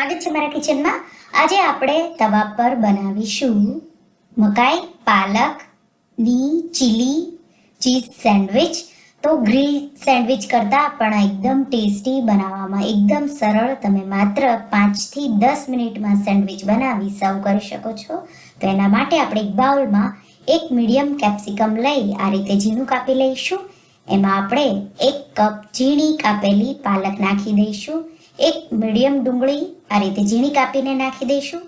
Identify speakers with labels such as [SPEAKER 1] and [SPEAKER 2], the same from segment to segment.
[SPEAKER 1] સ્વાગત છે મારા કિચનમાં. આજે આપણે તવા પર બનાવીશું મકાઈ પાલકની ચીલી ચીઝ સેન્ડવિચ. તો ગ્રીલ સેન્ડવિચ કરતાં પણ એકદમ ટેસ્ટી બનાવવામાં એકદમ સરળ. તમે માત્ર 5 થી 10 મિનિટમાં સેન્ડવિચ બનાવી સર્વ કરી શકો છો. તો એના માટે આપણે એક બાઉલમાં એક મીડિયમ કેપ્સિકમ લઈ આ રીતે ઝીણું કાપી લઈશું. એમાં આપણે 1 કપ ઝીણી કાપેલી પાલક નાખી દઈશું. 1 મીડિયમ ડુંગળી આ રીતે ઝીણી કાપીને નાખી દઈશું.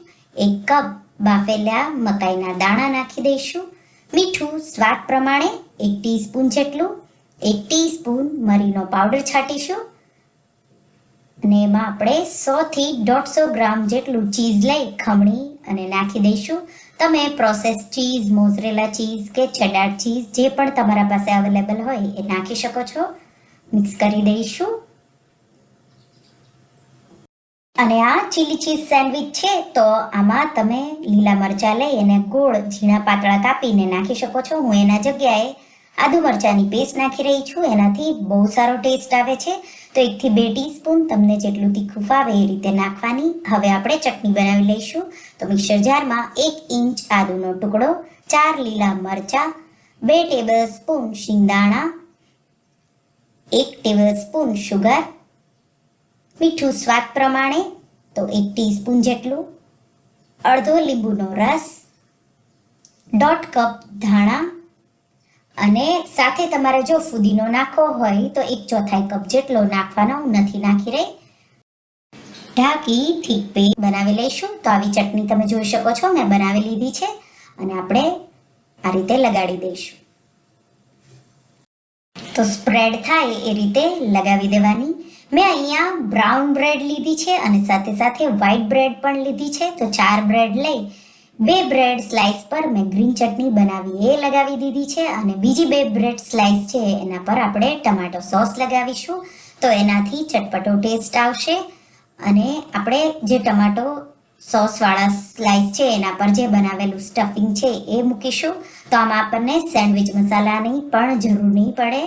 [SPEAKER 1] 1 કપ બાફેલા મકાઈના દાણા નાખી દઈશું. મીઠું સ્વાદ પ્રમાણે 1 ટીસ્પૂન જેટલું. 1 ટીસ્પૂન મરીનો પાવડર છાંટીશું અને એમાં આપણે 100 થી 150 ગ્રામ જેટલું ચીઝ લઈ ખમણી અને નાખી દઈશું. તમે પ્રોસેસ ચીઝ, મોઝરેલા ચીઝ કે ચેડાર ચીઝ જે પણ તમારા પાસે અવેલેબલ હોય એ નાખી શકો છો. મિક્સ કરી દઈશું. અને આ ચીલી ચીઝ સેન્ડવિચ છે તો આમાં તમે લીલા મરચાં લઈ અને ગોળ ઝીણા પાતળા કાપીને નાખી શકો છો. હું એના જગ્યાએ આદુ મરચાંની પેસ્ટ નાખી રહી છું. એનાથી બહુ સારો ટેસ્ટ આવે છે. તો 1 થી 2 ટીસ્પૂન તમને જેટલું તીખું ફાવે એ રીતે નાખવાની. હવે આપણે ચટણી બનાવી લઈશું. તો મિક્સર જારમાં 1 ઇંચ આદુનો ટુકડો, 4 લીલા મરચાં, 2 ટેબલસ્પૂન શિંગદાણા, 1 ટેબલસ્પૂન શુગર, મીઠું સ્વાદ પ્રમાણે તો 1 ટીસ્પૂન જેટલું, અડધો લીંબુનો રસ, 1/2 કપ ધાણા અને સાથે તમારે જો ફુદીનો નાખવો હોય તો 1/4 કપ જેટલો નાખવાનો. હું નથી નાખી રહી. ઢાંકી થીક પેસ્ટ બનાવી લઈશું. તો આવી ચટણી તમે જોઈ શકો છો મેં બનાવી લીધી છે અને આપણે આ રીતે લગાડી દઈશું. તો સ્પ્રેડ થાય એ રીતે લગાવી દેવાની. મેં અહીંયા બ્રાઉન બ્રેડ લીધી છે અને સાથે સાથે વ્હાઈટ બ્રેડ પણ લીધી છે. તો 4 બ્રેડ લઈ 2 બ્રેડ સ્લાઇસ પર મેં ગ્રીન ચટણી બનાવી એ લગાવી દીધી છે અને બીજી 2 બ્રેડ સ્લાઇસ છે એના પર આપણે ટમાટો સોસ લગાવીશું. તો એનાથી ચટપટો ટેસ્ટ આવશે. અને આપણે જે ટમાટો સોસવાળા સ્લાઇસ છે એના પર જે બનાવેલું સ્ટફિંગ છે એ મૂકીશું. તો આમાં આપણને સેન્ડવિચ મસાલાની પણ જરૂર નહીં પડે.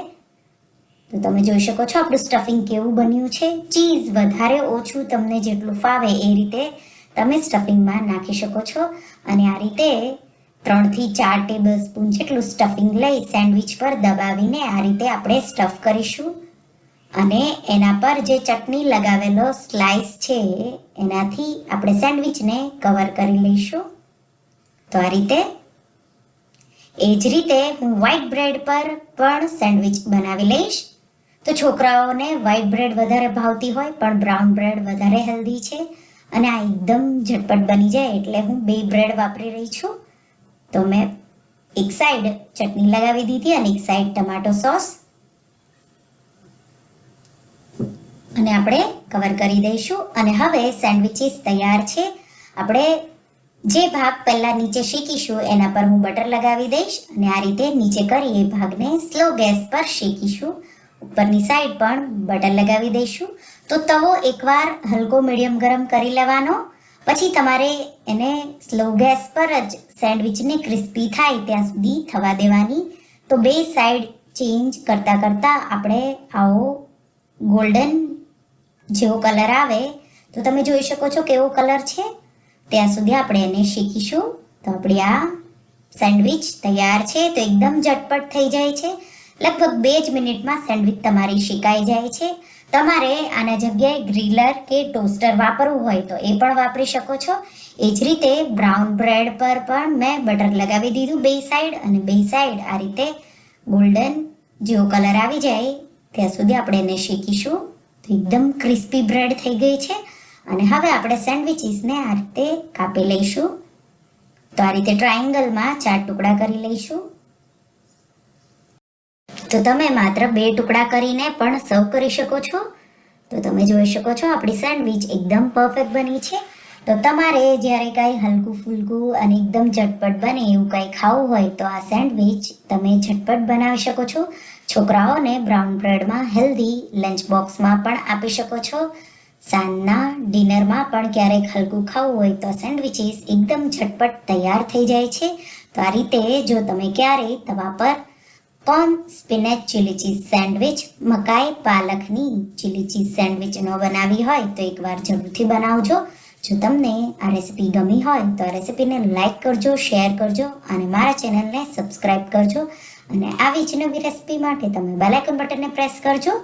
[SPEAKER 1] તો તમે જોઈ શકો છો આપણું સ્ટફિંગ કેવું બન્યું છે. ચીઝ વધારે ઓછું તમને જેટલું ફાવે એ રીતે તમે સ્ટફિંગમાં નાખી શકો છો. અને આ રીતે 3 થી 4 ટેબલસ્પૂન જેટલું સ્ટફિંગ લઈ સેન્ડવિચ પર દબાવીને આ રીતે આપણે સ્ટફ કરીશું. અને એના પર જે ચટણી લગાવેલો સ્લાઇસ છે એનાથી આપણે સેન્ડવિચને કવર કરી લઈશું. તો આ રીતે એ જ રીતે હું વ્હાઈટ બ્રેડ પર પણ સેન્ડવિચ બનાવી લઈશ. તો છોકરાઓને વ્હાઈટ બ્રેડ વધારે ભાવતી હોય પણ બ્રાઉન બ્રેડ વધારે હેલ્ધી છે અને આ એકદમ ઝટપટ બની જાય એટલે હું 2 બ્રેડ વાપરી રહી છું. તો મેં એક સાઈડ ચટણી લગાવી દીધી અને એક સાઈડ ટમાટો સોસ અને આપણે કવર કરી દઈશું. અને હવે સેન્ડવિચીસ તૈયાર છે. આપણે જે ભાગ પહેલા નીચે શેકીશું એના પર હું બટર લગાવી દઈશ અને આ રીતે નીચે કરી એ ભાગને સ્લો ગેસ પર શેકીશું. ઉપરની સાઈડ પણ બટર લગાવી દઈશું. તો તવો એકવાર હલકો મીડિયમ ગરમ કરી લેવાનો. પછી તમારે એને સ્લો ગેસ પર જ સેન્ડવિચને ક્રિસ્પી થાય ત્યાં સુધી થવા દેવાની. તો 2 સાઈડ ચેન્જ કરતાં કરતાં આપણે આવો ગોલ્ડન જેવો કલર આવે તો તમે જોઈ શકો છો કેવો કલર છે ત્યાં સુધી આપણે એને શેકીશું. તો આપણી આ સેન્ડવિચ તૈયાર છે. તો એકદમ ઝટપટ થઈ જાય છે. લગભગ 2 જ મિનિટમાં સેન્ડવિચ તમારી શેકાઈ જાય છે. તમારે આના જગ્યાએ ગ્રીલર કે ટોસ્ટર વાપરવું હોય તો એ પણ વાપરી શકો છો. એ જ રીતે બ્રાઉન બ્રેડ પર પણ મેં બટર લગાવી દીધું 2 સાઈડ અને 2 સાઈડ આ રીતે ગોલ્ડન જેવો કલર આવી જાય ત્યાં સુધી આપણે એને શેકીશું. તો એકદમ ક્રિસ્પી બ્રેડ થઈ ગઈ છે. અને હવે આપણે સેન્ડવિચીસને આ રીતે કાપી લઈશું. તો આ રીતે ટ્રાયેંગલમાં 4 ટુકડા કરી લઈશું. તો તમે માત્ર 2 ટુકડા કરીને પણ સર્વ કરી શકો છો. તો તમે જોઈ શકો છો આપણી સેન્ડવિચ એકદમ પરફેક્ટ બની છે. તો તમારે જ્યારે કાંઈ હલકું ફૂલકું અને એકદમ ઝટપટ બને એવું કંઈ ખાવું હોય તો આ સેન્ડવિચ તમે ઝટપટ બનાવી શકો છો. છોકરાઓને બ્રાઉન બ્રેડમાં હેલ્ધી લંચ બોક્સમાં પણ આપી શકો છો. સાંજના ડિનરમાં પણ ક્યારેક હલકું ખાવું હોય તો સેન્ડવિચીસ એકદમ ઝટપટ તૈયાર થઈ જાય છે. તો આ રીતે જો તમે ક્યારેય તવા પર કોર્ન સ્પિનેચ ચીલી ચીઝ સેન્ડવિચ. મકાઈ પાલકની ચીલી ચીઝ સેન્ડવિચ ન બનાવી હોય તો એકવાર જરૂરથી બનાવજો. જો તમને આ રેસિપી ગમી હોય તો આ રેસિપીને લાઈક કરજો, શેર કરજો અને મારા ચેનલને સબસ્ક્રાઈબ કરજો. અને આવી જ નવી રેસિપી માટે તમે બેલ આઇકન બટનને પ્રેસ કરજો